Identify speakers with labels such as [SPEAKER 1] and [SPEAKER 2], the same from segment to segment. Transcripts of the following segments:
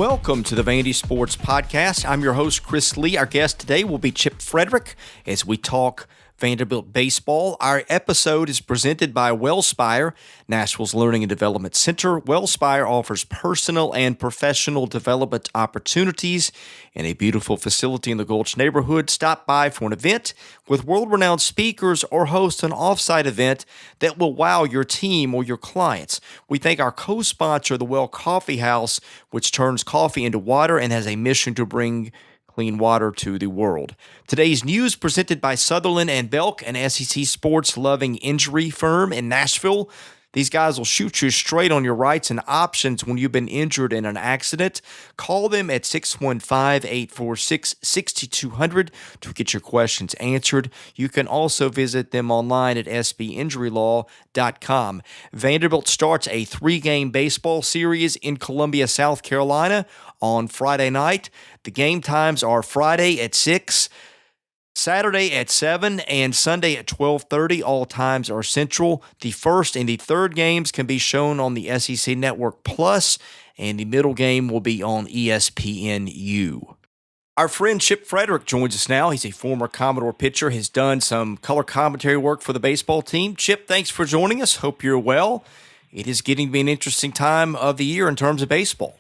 [SPEAKER 1] Welcome to the Vandy Sports Podcast. I'm your host, Chris Lee. Our guest today will be Chip Fridrich as we talk Vanderbilt baseball. Our episode is presented by Wellspire, Nashville's Learning and Development Center. Wellspire offers personal and professional development opportunities in a beautiful facility in the Gulch neighborhood. Stop by for an event with world-renowned speakers or host an off-site event that will wow your team or your clients. We thank our co-sponsor, the Well Coffee House, which turns coffee into water and has a mission to bring clean water to the world. Today's news presented by Sutherland and Belk, an SEC sports loving injury firm in Nashville. These guys will shoot you straight on your rights and options when you've been injured in an accident. Call them at 615-846-6200 to get your questions answered. You can also visit them online at sbinjurylaw.com. Vanderbilt starts a 3-game baseball series in Columbia, South Carolina on Friday night. The game times are Friday at 6, Saturday at 7, and Sunday at 12:30. All times are Central. The first and the third games can be shown on the SEC Network Plus, and the middle game will be on ESPNU. Our friend Chip Fridrich joins us now. He's a former Commodore pitcher, has done some color commentary work for the baseball team. Chip, thanks for joining us. Hope you're well. It is getting to be an interesting time of the year in terms of baseball.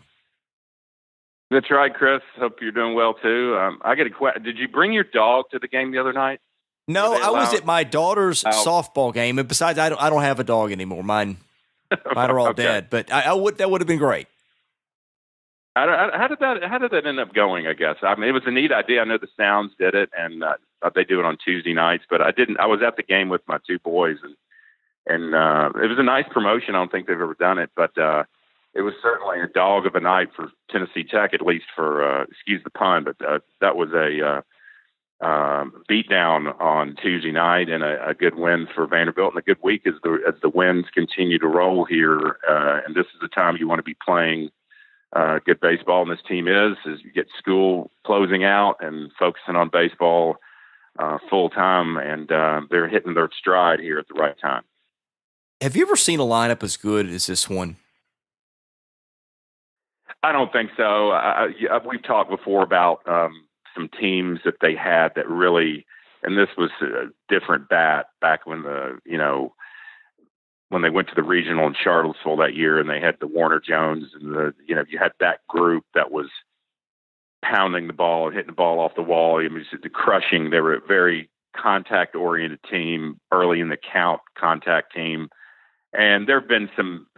[SPEAKER 2] That's right, Chris. Hope you're doing well, too. I got a question. Did you bring your dog to the game the other night?
[SPEAKER 1] No, I was at my daughter's softball game. And besides, I don't have a dog anymore. Mine are all dead. But that would have been great.
[SPEAKER 2] How did that end up going, I guess? I mean, it was a neat idea. I know the Sounds did it, and they do it on Tuesday nights. But I was at the game with my two boys, and it was a nice promotion. I don't think they've ever done it. But it was certainly a dog of a night for Tennessee Tech, at least for, excuse the pun, but that was a beatdown on Tuesday night and a good win for Vanderbilt and a good week as the wins continue to roll here. And this is the time you want to be playing good baseball, and this team is you get school closing out and focusing on baseball full time, and they're hitting their stride here at the right time.
[SPEAKER 1] Have you ever seen a lineup as good as this one?
[SPEAKER 2] I don't think so. We've talked before about some teams that they had that really, and this was a different back when when they went to the regional in Charlottesville that year, and they had the Warner Jones and you had that group that was pounding the ball and hitting the ball off the wall. I mean, the crushing. They were a very contact oriented team, early in the count contact team, and there have been some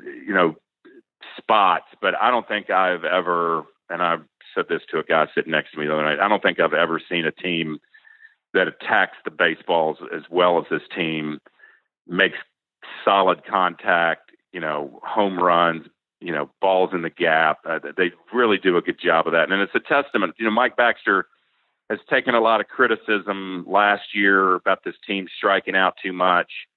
[SPEAKER 2] spots, but I don't think I've ever, and I said this to a guy sitting next to me the other night, I don't think I've ever seen a team that attacks the baseballs as well as this team, makes solid contact, home runs, balls in the gap. They really do a good job of that. And it's a testament, Mike Baxter has taken a lot of criticism last year about this team striking out too much.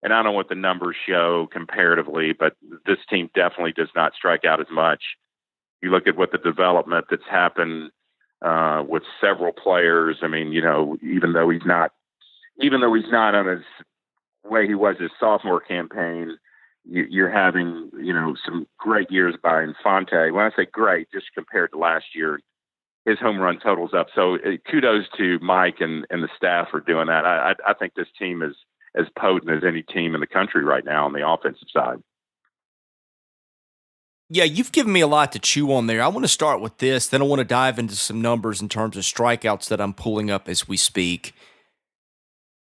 [SPEAKER 2] And I don't know what the numbers show comparatively, but this team definitely does not strike out as much. You look at what the development that's happened with several players. I mean, even though he's not on his way he was his sophomore campaign, you're having some great years by Infante. When I say great, just compared to last year, his home run totals up. So kudos to Mike and the staff for doing that. I think this team is as potent as any team in the country right now on the offensive side.
[SPEAKER 1] Yeah, you've given me a lot to chew on there. I want to start with this, then I want to dive into some numbers in terms of strikeouts that I'm pulling up as we speak.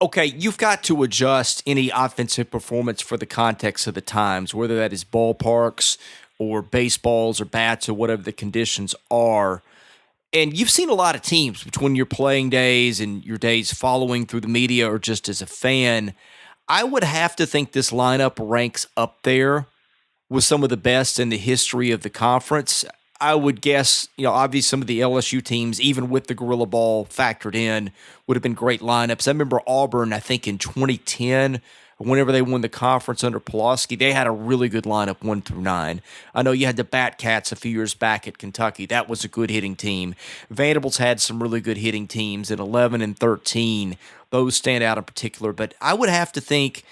[SPEAKER 1] Okay, you've got to adjust any offensive performance for the context of the times, whether that is ballparks or baseballs or bats or whatever the conditions are. And you've seen a lot of teams between your playing days and your days following through the media or just as a fan. I would have to think this lineup ranks up there with some of the best in the history of the conference. I would guess, obviously some of the LSU teams, even with the Gorilla Ball factored in, would have been great lineups. I remember Auburn, I think in 2010, whenever they won the conference under Pulaski, they had a really good lineup 1 through 9. I know you had the Bat Cats a few years back at Kentucky. That was a good hitting team. Vanderbilt's had some really good hitting teams in 11 and 13. Those stand out in particular. But I would have to think,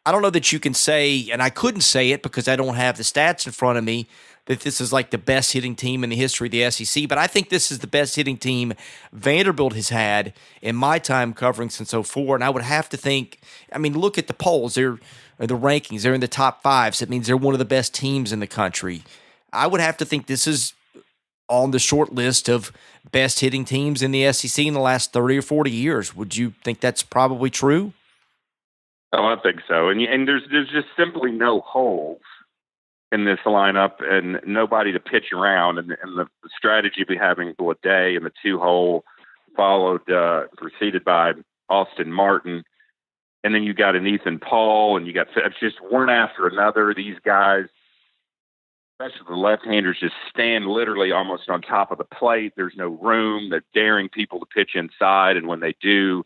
[SPEAKER 1] I don't know that you can say, and I couldn't say it because I don't have the stats in front of me, that this is like the best hitting team in the history of the SEC, but I think this is the best hitting team Vanderbilt has had in my time covering since '04. And I would have to think, I mean, look at the polls. They're the rankings. They're in the top five. So it means they're one of the best teams in the country. I would have to think this is on the short list of best hitting teams in the SEC in the last 30 or 40 years. Would you think that's probably true?
[SPEAKER 2] Oh, I think so. And there's just simply no holes in this lineup and nobody to pitch around. And the strategy of having Blade and the 2-hole preceded by Austin Martin. And then you got an Ethan Paul, and you got it's just one after another. These guys, especially the left-handers, just stand literally almost on top of the plate. There's no room. They're daring people to pitch inside, and when they do,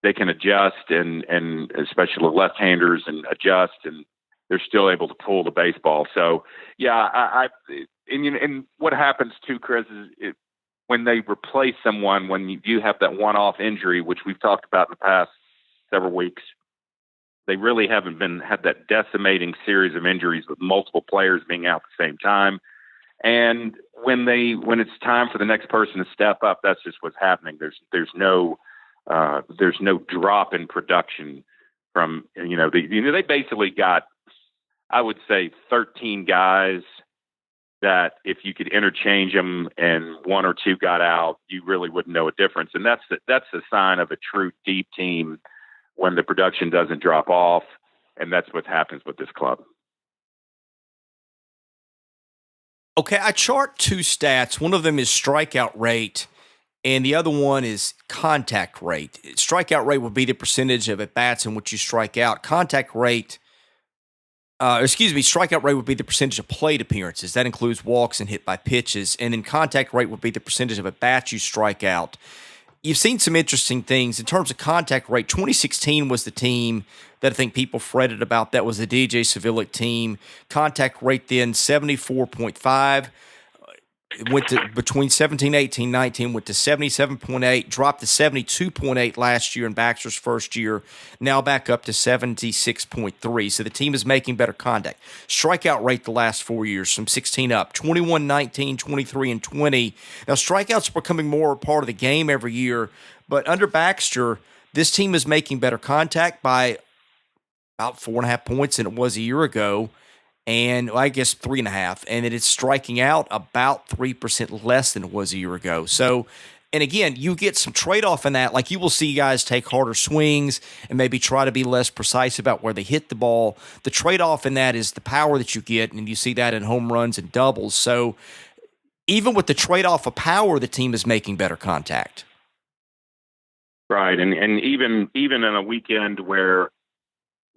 [SPEAKER 2] they can adjust, and especially the left-handers, and adjust, and they're still able to pull the baseball. So, yeah, and what happens too, Chris, is when they replace someone, when you do have that one-off injury, which we've talked about in the past several weeks, they really haven't had that decimating series of injuries with multiple players being out at the same time. And when it's time for the next person to step up, that's just what's happening. There's no drop in production from, they basically got, I would say, 13 guys that if you could interchange them and one or two got out, you really wouldn't know a difference. And that's the sign of a true deep team, when the production doesn't drop off, and that's what happens with this club.
[SPEAKER 1] Okay, I chart two stats. One of them is strikeout rate, and the other one is contact rate. Strikeout rate would be the percentage of at-bats in which you strike out. Strikeout rate would be the percentage of plate appearances. That includes walks and hit by pitches. And then contact rate would be the percentage of at-bats you strike out. You've seen some interesting things. In terms of contact rate, 2016 was the team that I think people fretted about. That was the DJ Savilic team. Contact rate then 74.5. It went to between 17, 18, 19, went to 77.8, dropped to 72.8 last year in Baxter's first year, now back up to 76.3. So the team is making better contact. Strikeout rate the last 4 years from 16 up, 21, 19, 23, and 20. Now, strikeouts are becoming more a part of the game every year, but under Baxter, this team is making better contact by about 4.5 points than it was a year ago. And I guess 3.5, and it is striking out about 3% less than it was a year ago. So, and again, you get some trade-off in that. Like, you will see guys take harder swings and maybe try to be less precise about where they hit the ball. The trade-off in that is the power that you get, and you see that in home runs and doubles. So, even with the trade-off of power, the team is making better contact.
[SPEAKER 2] Right, and even in a weekend where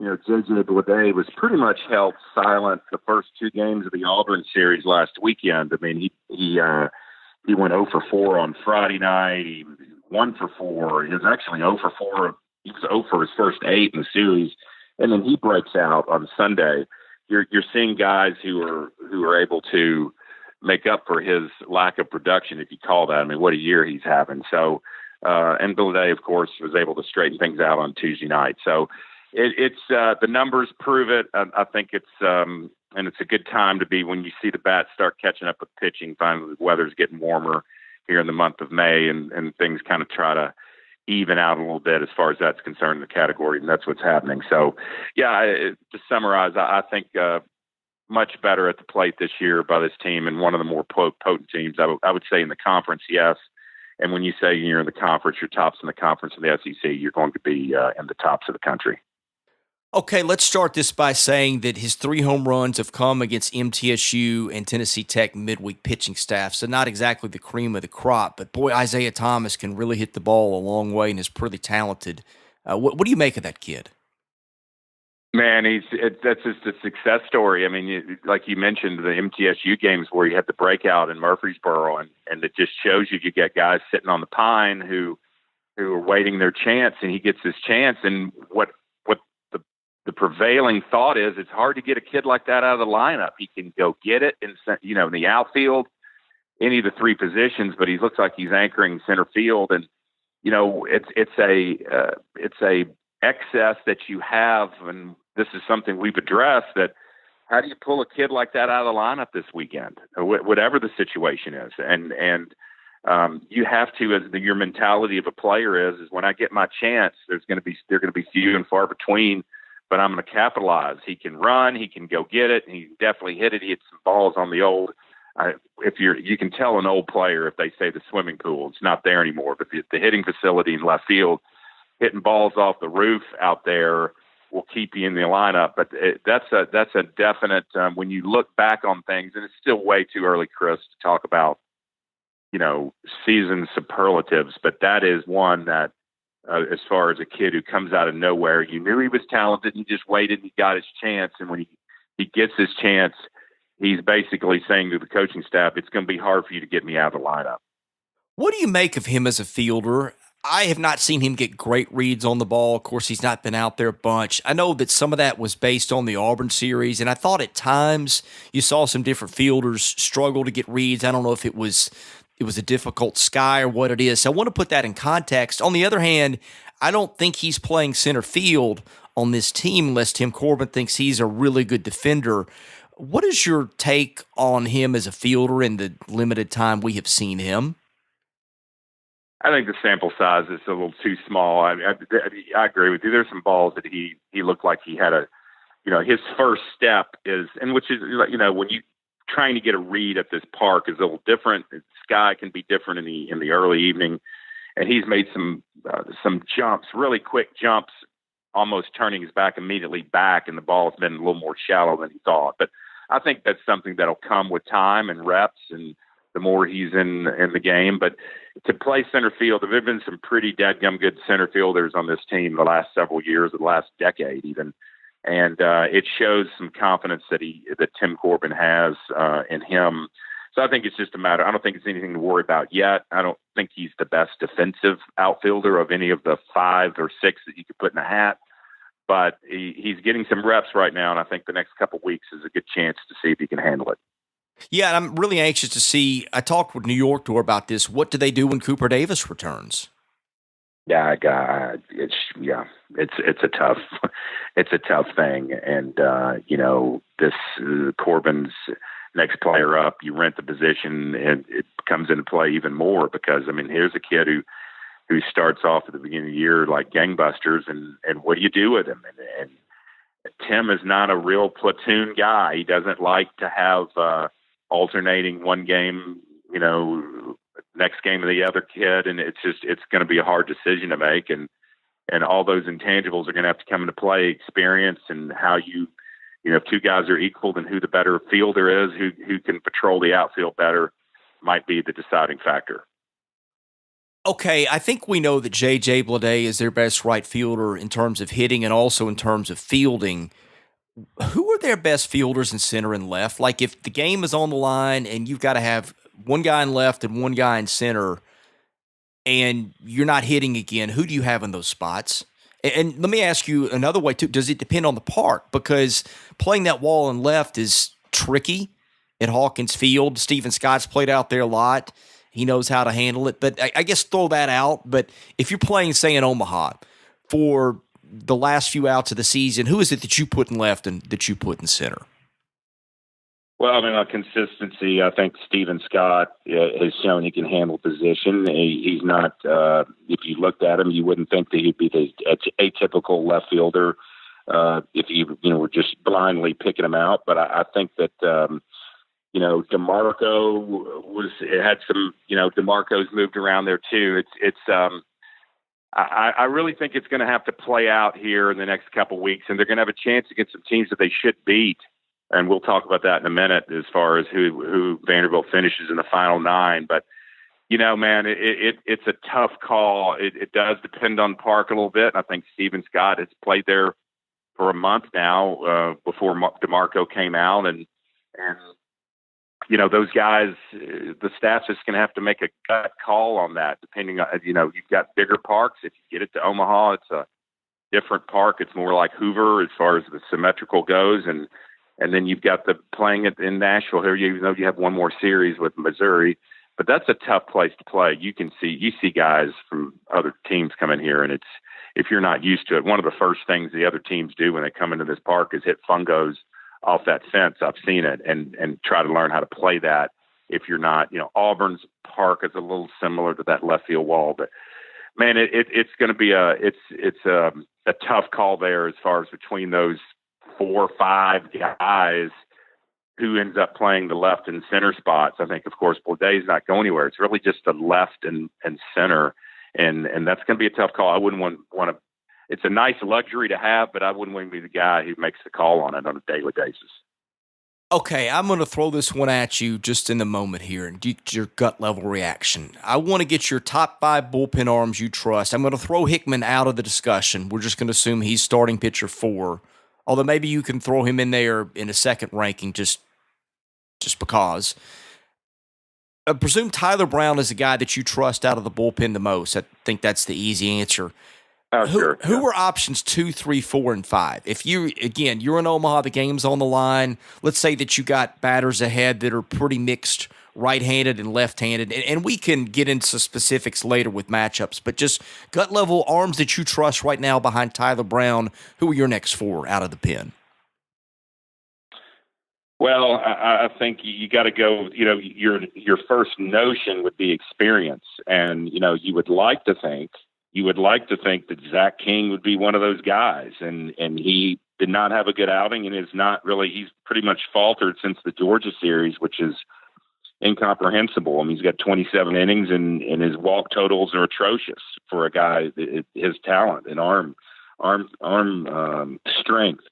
[SPEAKER 2] J.J. Blade was pretty much held silent the first two games of the Auburn series last weekend. I mean, he went 0 for 4 on Friday night. He was 1 for 4. He was actually 0 for 4. He was 0 for his first 8 in the series, and then he breaks out on Sunday. You're seeing guys who are able to make up for his lack of production, if you call that. I mean, what a year he's having. So, and Blade, of course, was able to straighten things out on Tuesday night. So. It's the numbers prove it. I think it's and it's a good time to be when you see the bats start catching up with pitching. Finally, the weather's getting warmer here in the month of May, and things kind of try to even out a little bit as far as that's concerned in the category, and that's what's happening. So, yeah, to summarize, I think much better at the plate this year by this team, and one of the more potent teams. I would say in the conference, yes. And when you say you're in the conference, you're tops in the conference in the SEC, you're going to be in the tops of the country.
[SPEAKER 1] Okay, let's start this by saying that his 3 home runs have come against MTSU and Tennessee Tech midweek pitching staff, so not exactly the cream of the crop, but boy, Isaiah Thomas can really hit the ball a long way and is pretty talented. What do you make of that kid?
[SPEAKER 2] Man, that's just a success story. I mean, like you mentioned, the MTSU games where you had the breakout in Murfreesboro, and it just shows you get guys sitting on the pine who are waiting their chance, and he gets his chance, and what the prevailing thought is it's hard to get a kid like that out of the lineup. He can go get it in the outfield, any of the 3 positions, but he looks like he's anchoring center field. And, it's a excess that you have. And this is something we've addressed, that how do you pull a kid like that out of the lineup this weekend, whatever the situation is? And you have to, as your mentality of a player is when I get my chance, they're going to be few and far between, but I'm going to capitalize. He can run, he can go get it, and he can definitely hit it. He hit some balls on the old. You can tell an old player if they say the swimming pool, it's not there anymore. But the hitting facility in left field, hitting balls off the roof out there will keep you in the lineup. But that's a definite. When you look back on things, and it's still way too early, Chris, to talk about season superlatives. But that is one that, as far as a kid who comes out of nowhere, you knew he was talented. And he just waited and he got his chance. And when he gets his chance, he's basically saying to the coaching staff, it's going to be hard for you to get me out of the lineup.
[SPEAKER 1] What do you make of him as a fielder? I have not seen him get great reads on the ball. Of course, he's not been out there a bunch. I know that some of that was based on the Auburn series, and I thought at times you saw some different fielders struggle to get reads. I don't know if it was a difficult sky or what it is. So I want to put that in context. On the other hand, I don't think he's playing center field on this team unless Tim Corbin thinks he's a really good defender. What is your take on him as a fielder in the limited time we have seen him?
[SPEAKER 2] I think the sample size is a little too small. I agree with you. There's some balls that he looked like he had his first step is, and which is, when you trying to get a read at this park is a little different. The sky can be different in the early evening, and he's made some jumps, really quick jumps, almost turning his back immediately back, and the ball has been a little more shallow than he thought. But I think that's something that'll come with time and reps and the more he's in the game. But to play center field, there have been some pretty dadgum good center fielders on this team the last several years, the last decade even. And it shows some confidence that Tim Corbin has in him. So I think it's just a matter. I don't think it's anything to worry about yet. I don't think he's the best defensive outfielder of any of the 5 or 6 that you could put in a hat. But he's getting some reps right now, and I think the next couple of weeks is a good chance to see if he can handle it.
[SPEAKER 1] Yeah, and I'm really anxious to see. I talked with New York Tour about this. What do they do when Cooper Davis returns?
[SPEAKER 2] Yeah, it's a tough thing, and this Corbin's next player up. You rent the position, and it comes into play even more because here's a kid who starts off at the beginning of the year like gangbusters, and what do you do with him? And Tim is not a real platoon guy. He doesn't like to have alternating one game, next game of the other kid, and it's going to be a hard decision to make, and all those intangibles are going to have to come into play. Experience and how if 2 guys are equal, then who the better fielder is, who can patrol the outfield better, might be the deciding factor.
[SPEAKER 1] Okay, I think we know that J.J. Bleday is their best right fielder in terms of hitting and also in terms of fielding. Who are their best fielders in center and left? Like if the game is on the line and you've got to have one guy in left and one guy in center and you're not hitting again, who do you have in those spots? And let me ask you another way too. Does it depend on the park? Because playing that wall in left is tricky at Hawkins Field. Stephen Scott's played out there a lot. He knows how to handle it. But I guess throw that out. But if you're playing, say, in Omaha for the last few outs of the season, who is it that you put in left and that you put in center?
[SPEAKER 2] Well, on consistency, I think Stephen Scott has shown he can handle position. He's not, if you looked at him, you wouldn't think that he'd be the atypical left fielder if you were just blindly picking him out. But I think that, DeMarco had some, DeMarco's moved around there too. I really think it's going to have to play out here in the next couple of weeks, and they're going to have a chance against some teams that they should beat. And we'll talk about that in a minute as far as who Vanderbilt finishes in the final 9. But, man, it's a tough call. It does depend on Park a little bit. I think Stephen Scott has played there for a month now before DeMarco came out. And those guys, the staff's just going to have to make a gut call on that, depending on, you've got bigger parks. If you get it to Omaha, it's a different park. It's more like Hoover as far as the symmetrical goes. And then you've got the playing it in Nashville here, even though you have one more series with Missouri. But that's a tough place to play. You see guys from other teams come in here, and if you're not used to it, one of the first things the other teams do when they come into this park is hit fungos off that fence. I've seen it and try to learn how to play that. If you're not, Auburn's park is a little similar to that left field wall, but man, it's going to be a tough call there as far as between those 4 or 5 guys who ends up playing the left and center spots. I think, of course, Bourdais not going anywhere. It's really just the left and center, and that's going to be a tough call. I wouldn't want to. It's a nice luxury to have, but I wouldn't want to be the guy who makes the call on it on a daily basis.
[SPEAKER 1] Okay, I'm going to throw this one at you just in the moment here and get your gut level reaction. I want to get your top 5 bullpen arms you trust. I'm going to throw Hickman out of the discussion. We're just going to assume he's starting pitcher 4, although maybe you can throw him in there in a second ranking just because. I presume Tyler Brown is the guy that you trust out of the bullpen the most. I think that's the easy answer.
[SPEAKER 2] Sure.
[SPEAKER 1] Who are options 2, 3, 4, and 5? If you're in Omaha, the game's on the line. Let's say that you got batters ahead that are pretty mixed, right-handed and left-handed, and we can get into specifics later with matchups. But just gut level arms that you trust right now behind Tyler Brown. Who are your next 4 out of the pen?
[SPEAKER 2] Well, I think you got to go. Your first notion would be experience, and you would like to think. that Zach King would be one of those guys, and he did not have a good outing and is not really. He's pretty much faltered since the Georgia series, which is incomprehensible. I mean, he's got 27 innings and his walk totals are atrocious for a guy his talent and arm strength.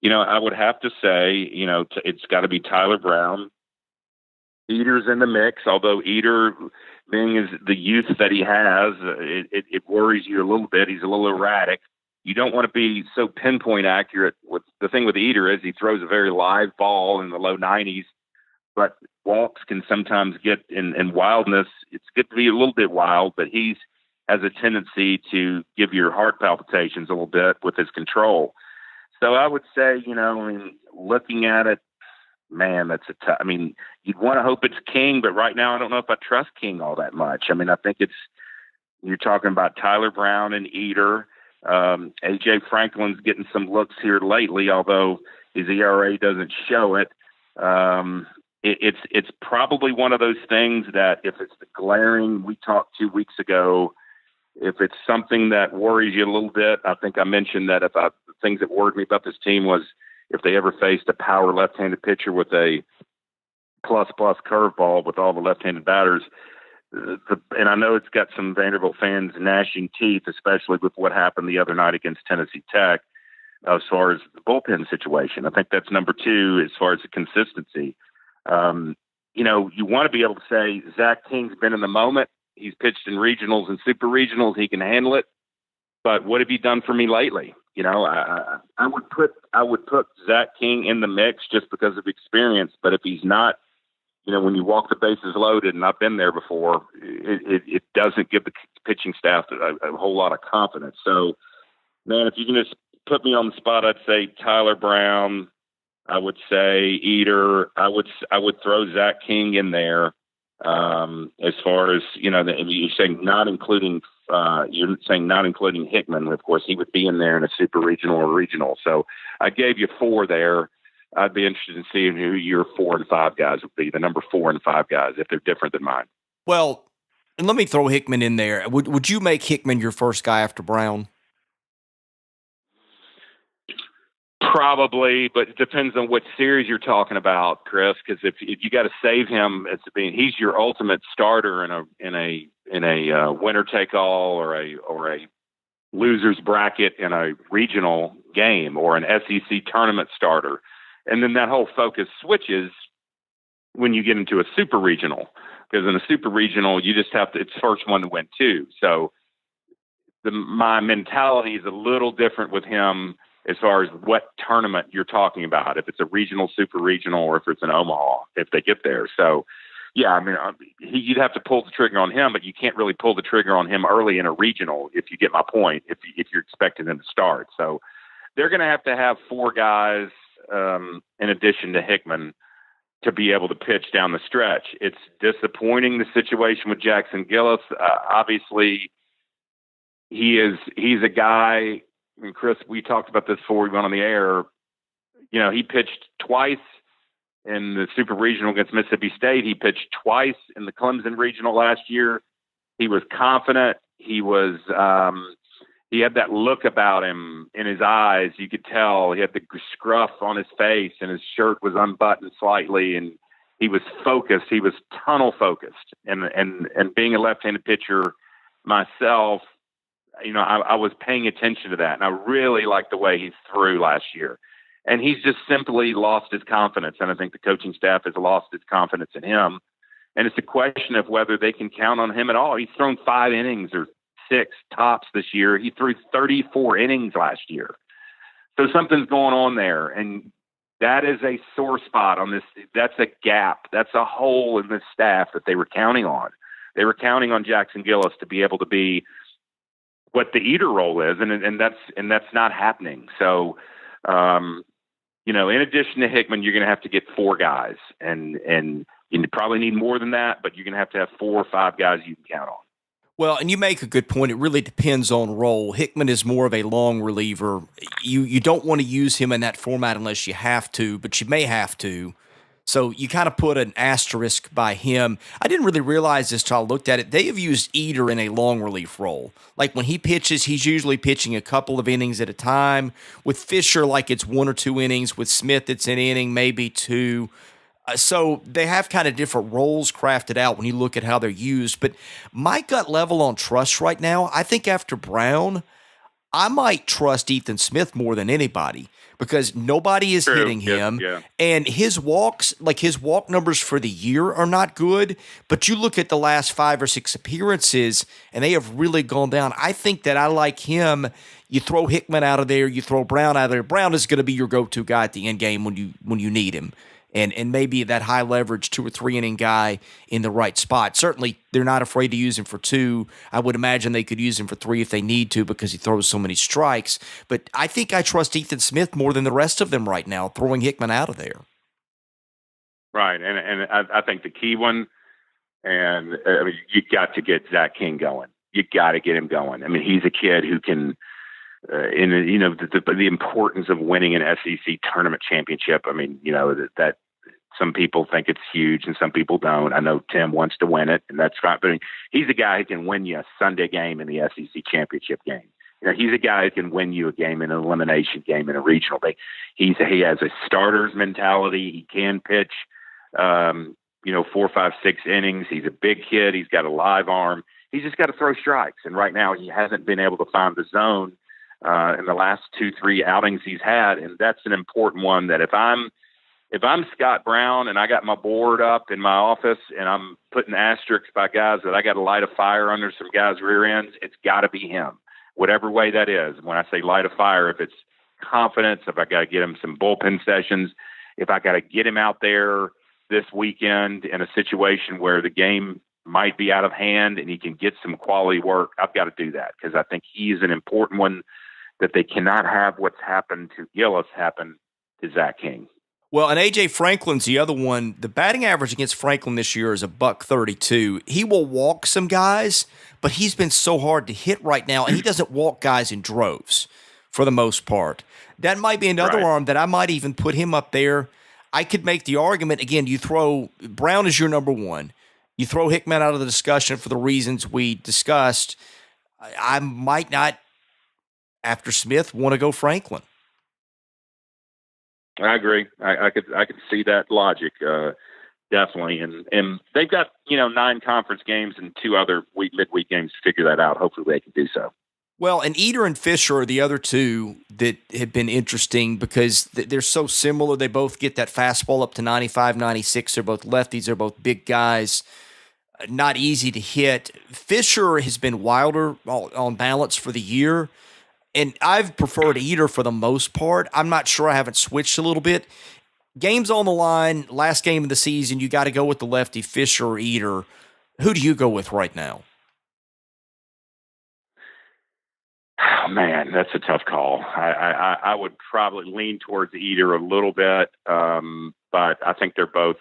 [SPEAKER 2] I would have to say, it's got to be Tyler Brown. Eater's in the mix, although Eater, being as the youth that he has, it worries you a little bit. He's a little erratic. You don't want to be so pinpoint accurate. The thing with Eater is he throws a very live ball in the low 90s, but walks can sometimes get in wildness. It's good to be a little bit wild, but he has a tendency to give your heart palpitations a little bit with his control. So I would say, looking at it, man, that's a tough. I mean, you'd want to hope it's King, but right now I don't know if I trust King all that much. I mean, I think you're talking about Tyler Brown and Eater. A.J. Franklin's getting some looks here lately, although his ERA doesn't show it. It's probably one of those things that if it's the glaring, we talked 2 weeks ago, if it's something that worries you a little bit, I think I mentioned that the things that worried me about this team was if they ever faced a power left-handed pitcher with a plus curveball with all the left-handed batters. And I know it's got some Vanderbilt fans gnashing teeth, especially with what happened the other night against Tennessee Tech as far as the bullpen situation. I think that's number 2 as far as the consistency. You want to be able to say Zach King's been in the moment. He's pitched in regionals and super regionals. He can handle it. But what have you done for me lately? I would put Zach King in the mix just because of experience. But if he's not, when you walk the bases loaded, and I've been there before, it doesn't give the pitching staff a whole lot of confidence. So, man, if you can just put me on the spot, I'd say Tyler Brown. I would say Eater. I would throw Zach King in there. As far as you're saying not including Hickman. Of course, he would be in there in a super regional or regional. So I gave you 4 there. I'd be interested in seeing who your 4 and 5 guys would be. The number 4 and 5 guys, if they're different than mine.
[SPEAKER 1] Well, and let me throw Hickman in there. Would you make Hickman your first guy after Brown?
[SPEAKER 2] Probably, but it depends on what series you're talking about, Chris. Because if you got to save him, he's your ultimate starter in a winner take all or a losers bracket in a regional game or an SEC tournament starter, and then that whole focus switches when you get into a super regional. Because in a super regional, you just have to. It's first one to win too. So my mentality is a little different with him as far as what tournament you're talking about, if it's a regional, super regional, or if it's an Omaha, if they get there. So, yeah, I mean, you'd have to pull the trigger on him, but you can't really pull the trigger on him early in a regional, if you get my point, if you're expecting him to start. So they're going to have 4 guys in addition to Hickman to be able to pitch down the stretch. It's disappointing, the situation with Jackson Gillis. Obviously, he's a guy. And Chris, we talked about this before we went on the air. He pitched twice in the Super Regional against Mississippi State. He pitched twice in the Clemson Regional last year. He was confident. He was he had that look about him in his eyes. You could tell he had the scruff on his face, and his shirt was unbuttoned slightly, and he was focused. He was tunnel focused. And being a left-handed pitcher myself, I was paying attention to that, and I really liked the way he threw last year. And he's just simply lost his confidence, and I think the coaching staff has lost its confidence in him. And it's a question of whether they can count on him at all. He's thrown 5 innings or 6 tops this year. He threw 34 innings last year. So something's going on there, and that is a sore spot on this. That's a gap. That's a hole in the staff that they were counting on. They were counting on Jackson Gillis to be able to be what the eater role is, and that's not happening. So, in addition to Hickman, you're going to have to get 4 guys, and you probably need more than that, but you're going to have 4 or 5 guys you can count on.
[SPEAKER 1] Well, and you make a good point. It really depends on role. Hickman is more of a long reliever. You don't want to use him in that format unless you have to, but you may have to. So you kind of put an asterisk by him. I didn't really realize this till I looked at it. They have used Eater in a long relief role. Like when he pitches, he's usually pitching a couple of innings at a time. With Fisher, like it's 1 or 2 innings. With Smith, it's an inning, maybe 2. So they have kind of different roles crafted out when you look at how they're used. But my gut level on trust right now, I think after Brown, I might trust Ethan Smith more than anybody because nobody is hitting him.
[SPEAKER 2] Yeah.
[SPEAKER 1] And his walks, like his walk numbers for the year are not good. But you look at the last 5 or 6 appearances, and they have really gone down. I think that I like him. You throw Hickman out of there, you throw Brown out of there. Brown is going to be your go-to guy at the end game when you need him. And maybe that high leverage 2 or 3 inning guy in the right spot. Certainly, they're not afraid to use him for 2. I would imagine they could use him for 3 if they need to because he throws so many strikes. But I think I trust Ethan Smith more than the rest of them right now, throwing Hickman out of there.
[SPEAKER 2] Right, and I think the key one, and you got to get Zach King going. You got to get him going. I mean, he's a kid who can. The importance of winning an SEC tournament championship. I mean, that some people think it's huge and some people don't. I know Tim wants to win it, and that's fine. But he's a guy who can win you a Sunday game in the SEC championship game. He's a guy who can win you a game in an elimination game in a regional. He has a starter's mentality. He can pitch, 4, 5, 6 innings. He's a big kid. He's got a live arm. He's just got to throw strikes. And right now he hasn't been able to find the zone in the last 2-3 outings he's had. And that's an important one that if I'm Scott Brown and I got my board up in my office and I'm putting asterisks by guys that I got to light a fire under some guys' rear ends, it's got to be him, whatever way that is. When I say light a fire, if it's confidence, if I got to get him some bullpen sessions, if I got to get him out there this weekend in a situation where the game might be out of hand and he can get some quality work, I've got to do that because I think he's an important one that they cannot have what's happened to Gillis happen to Zach King.
[SPEAKER 1] Well, and A.J. Franklin's the other one. The batting average against Franklin this year is $132. He will walk some guys, but he's been so hard to hit right now, and he doesn't walk guys in droves for the most part. That might be another arm that I might even put him up there. I could make the argument, again, you throw Brown as your number 1. You throw Hickman out of the discussion for the reasons we discussed. I might not, after Smith, want to go Franklin.
[SPEAKER 2] I agree. I could see that logic, definitely. And they've got 9 conference games and 2 other midweek games to figure that out. Hopefully they can do so.
[SPEAKER 1] Well, and Eater and Fisher are the other 2 that have been interesting because they're so similar. They both get that fastball up to 95, 96. They're both lefties. They're both big guys. Not easy to hit. Fisher has been wilder on balance for the year. And I've preferred Eater for the most part. I'm not sure. I haven't switched a little bit. Games on the line, last game of the season, you got to go with the lefty, Fisher or Eater. Who do you go with right now?
[SPEAKER 2] Oh, man, that's a tough call. I would probably lean towards Eater a little bit, but I think they're both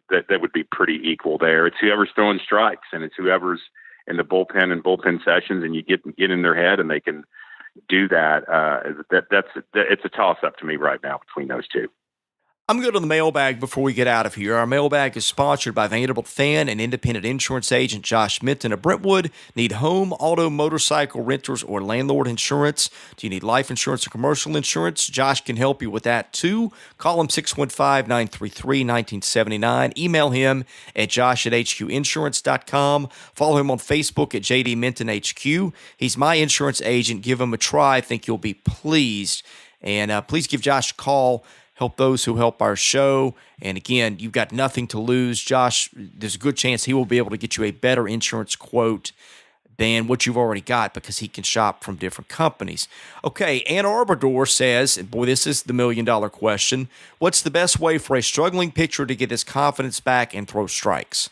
[SPEAKER 2] that would be pretty equal there. It's whoever's throwing strikes, and it's whoever's in the bullpen and bullpen sessions, and you get in their head, and they can do that. It's a toss up to me right now between those two.
[SPEAKER 1] I'm going to the mailbag before we get out of here. Our mailbag is sponsored by Vanderbilt fan and independent insurance agent Josh Minton of Brentwood. Need home, auto, motorcycle renters, or landlord insurance? Do you need life insurance or commercial insurance? Josh can help you with that too. Call him 615-933-1979. Email him at josh@hqinsurance.com. Follow him on Facebook at JD Minton HQ. He's my insurance agent. Give him a try. I think you'll be pleased. And please give Josh a call. Help those who help our show. And again, you've got nothing to lose. Josh, there's a good chance he will be able to get you a better insurance quote than what you've already got because he can shop from different companies. Okay, Ann Arbor says, and boy, this is the million-dollar question, what's the best way for a struggling pitcher to get his confidence back and throw strikes?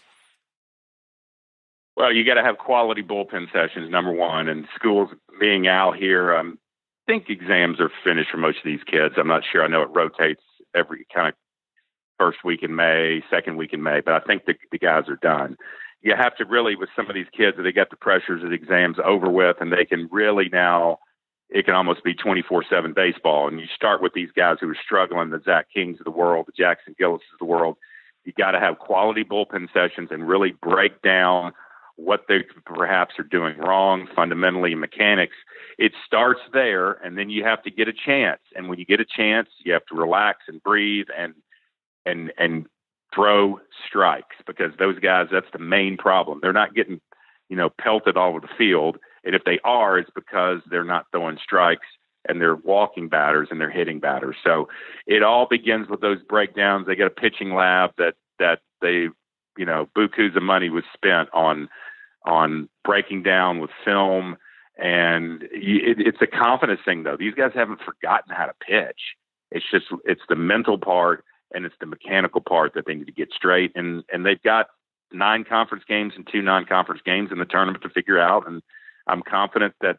[SPEAKER 2] Well, you got to have quality bullpen sessions, number one, and schools being out here. I think exams are finished for most of these kids. I'm not sure. I know it rotates every kind of first week in May, second week in May, but I think the guys are done. You have to really, with some of these kids, that they got the pressures of the exams over with, and they can really now, it can almost be 24/7 baseball. And you start with these guys who are struggling, the Zach Kings of the world, the Jackson Gillises of the world. You got to have quality bullpen sessions and really break down what they perhaps are doing wrong fundamentally in mechanics. It starts there, and then you have to get a chance. And when you get a chance, you have to relax and breathe and throw strikes, because those guys, that's the main problem. They're not getting, pelted all over the field. And if they are, it's because they're not throwing strikes and they're walking batters and they're hitting batters. So it all begins with those breakdowns. They get a pitching lab that they, bukus of money was spent on breaking down with film. And it's a confidence thing, though. These guys haven't forgotten how to pitch. It's the mental part and it's the mechanical part that they need to get straight. And they've got 9 conference games and 2 non-conference games in the tournament to figure out. And I'm confident that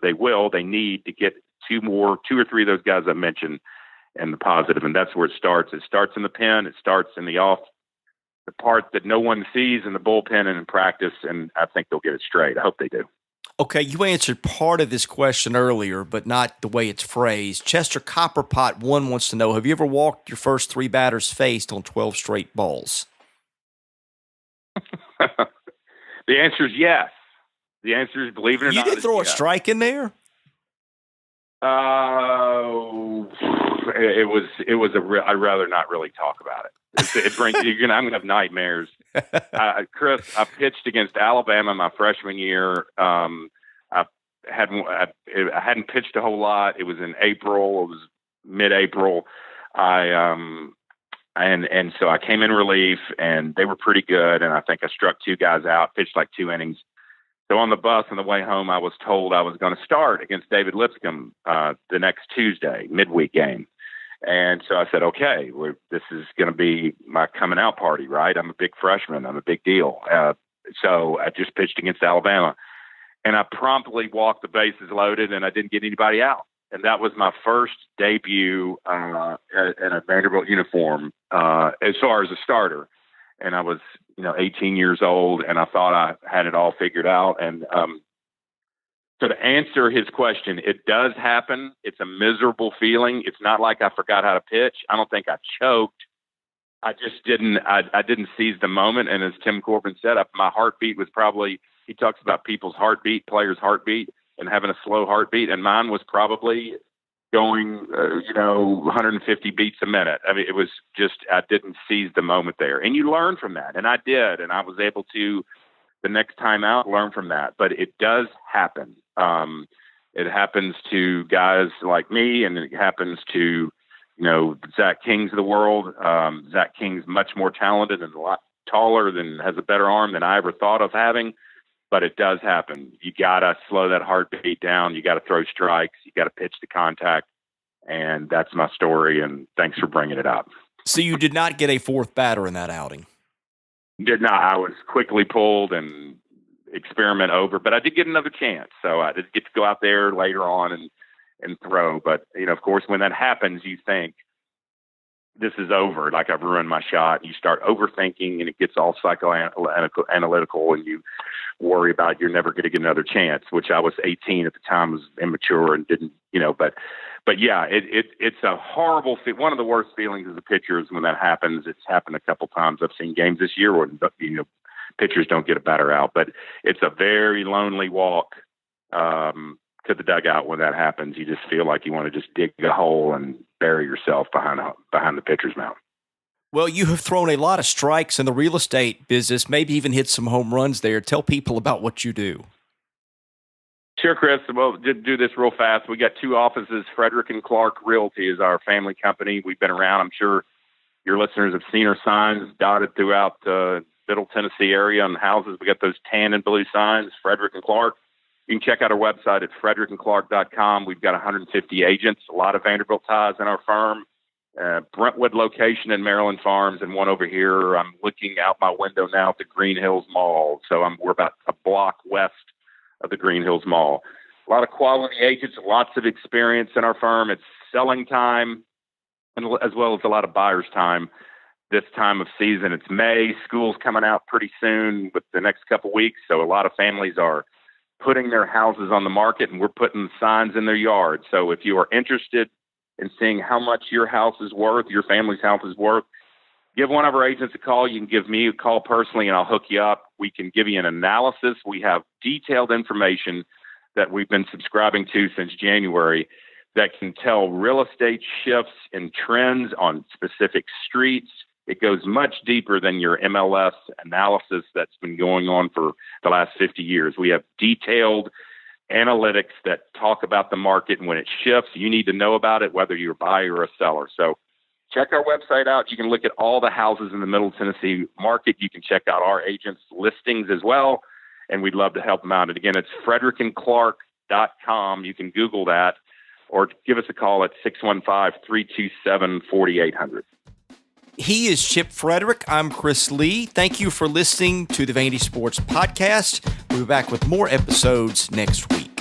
[SPEAKER 2] they will. They need to get 2 or 3 of those guys I mentioned in the positive. And that's where it starts. It starts in the pen. It starts in the part that no one sees in the bullpen and in practice. And I think they'll get it straight. I hope they do.
[SPEAKER 1] Okay, you answered part of this question earlier, but not the way it's phrased. Chester Copperpot 1 wants to know, have you ever walked your first 3 batters faced on 12 straight balls?
[SPEAKER 2] The answer is yes. The answer is, believe it or not.
[SPEAKER 1] You did throw a strike in there?
[SPEAKER 2] It was I'd rather not really talk about it. It brings I'm going to have nightmares. Chris, I pitched against Alabama my freshman year. I hadn't pitched a whole lot. It was in April. It was mid-April. And so I came in relief, and they were pretty good. And I think I struck 2 guys out, pitched like 2 innings. So on the bus on the way home, I was told I was going to start against David Lipscomb the next Tuesday, midweek game. And so I said, okay, this is going to be my coming out party, right? I'm a big freshman. I'm a big deal. So I just pitched against Alabama. And I promptly walked the bases loaded, and I didn't get anybody out. And that was my first debut in a Vanderbilt uniform as far as a starter. And I was, 18 years old, and I thought I had it all figured out. And so to answer his question, it does happen. It's a miserable feeling. It's not like I forgot how to pitch. I don't think I choked. I just didn't. I didn't seize the moment. And as Tim Corbin said, my heartbeat was probably. He talks about people's heartbeat, players' heartbeat, and having a slow heartbeat, and mine was probably going, 150 beats a minute. I mean, it was just, I didn't seize the moment there. And you learn from that. And I did. And I was able to, the next time out, learn from that. But it does happen. It happens to guys like me, and it happens to, Zach Kings of the world. Zach King's much more talented and a lot taller than, has a better arm than I ever thought of having. But it does happen. You got to slow that heartbeat down. You got to throw strikes. You got to pitch to contact. And that's my story. And thanks for bringing it up.
[SPEAKER 1] So you did not get a 4th batter in that outing?
[SPEAKER 2] Did not. I was quickly pulled and experiment over. But I did get another chance. So I did get to go out there later on and throw. But, of course, when that happens, you think, this is over. Like, I've ruined my shot. You start overthinking, and it gets all psychoanalytical, and you worry about you're never going to get another chance, which I was 18 at the time, was immature and didn't, but yeah, it's a horrible, one of the worst feelings as a pitcher is when that happens. It's happened a couple times. I've seen games this year where, pitchers don't get a batter out, but it's a very lonely walk, to the dugout when that happens. You just feel like you want to just dig a hole and bury yourself behind the pitcher's mound.
[SPEAKER 1] Well, you have thrown a lot of strikes in the real estate business, maybe even hit some home runs there. Tell people about what you do.
[SPEAKER 2] Sure, Chris. Well, do this real fast. We got 2 offices. Fridrich and Clark Realty is our family company. We've been around. I'm sure your listeners have seen our signs dotted throughout the Middle Tennessee area on houses. We got those tan and blue signs, Fridrich and Clark. You can check out our website at fridrichandclark.com. We've got 150 agents, a lot of Vanderbilt ties in our firm, Brentwood location in Maryland Farms, and one over here. I'm looking out my window now at the Green Hills Mall. So we're about a block west of the Green Hills Mall. A lot of quality agents, lots of experience in our firm. It's selling time, and as well as a lot of buyer's time this time of season. It's May. School's coming out pretty soon with the next couple weeks. So a lot of families are putting their houses on the market, and we're putting signs in their yard. So if you are interested in seeing how much your house is worth, your family's house is worth, give one of our agents a call. You can give me a call personally, and I'll hook you up. We can give you an analysis. We have detailed information that we've been subscribing to since January that can tell real estate shifts and trends on specific streets. It goes much deeper than your MLS analysis that's been going on for the last 50 years. We have detailed analytics that talk about the market, and when it shifts, you need to know about it, whether you're a buyer or a seller. So check our website out. You can look at all the houses in the Middle Tennessee market. You can check out our agents' listings as well, and we'd love to help them out. And again, it's fridrichandclark.com. You can Google that, or give us a call at 615-327-4800.
[SPEAKER 1] He is Chip Fridrich. I'm Chris Lee. Thank you for listening to the Vandy Sports Podcast. We'll be back with more episodes next week.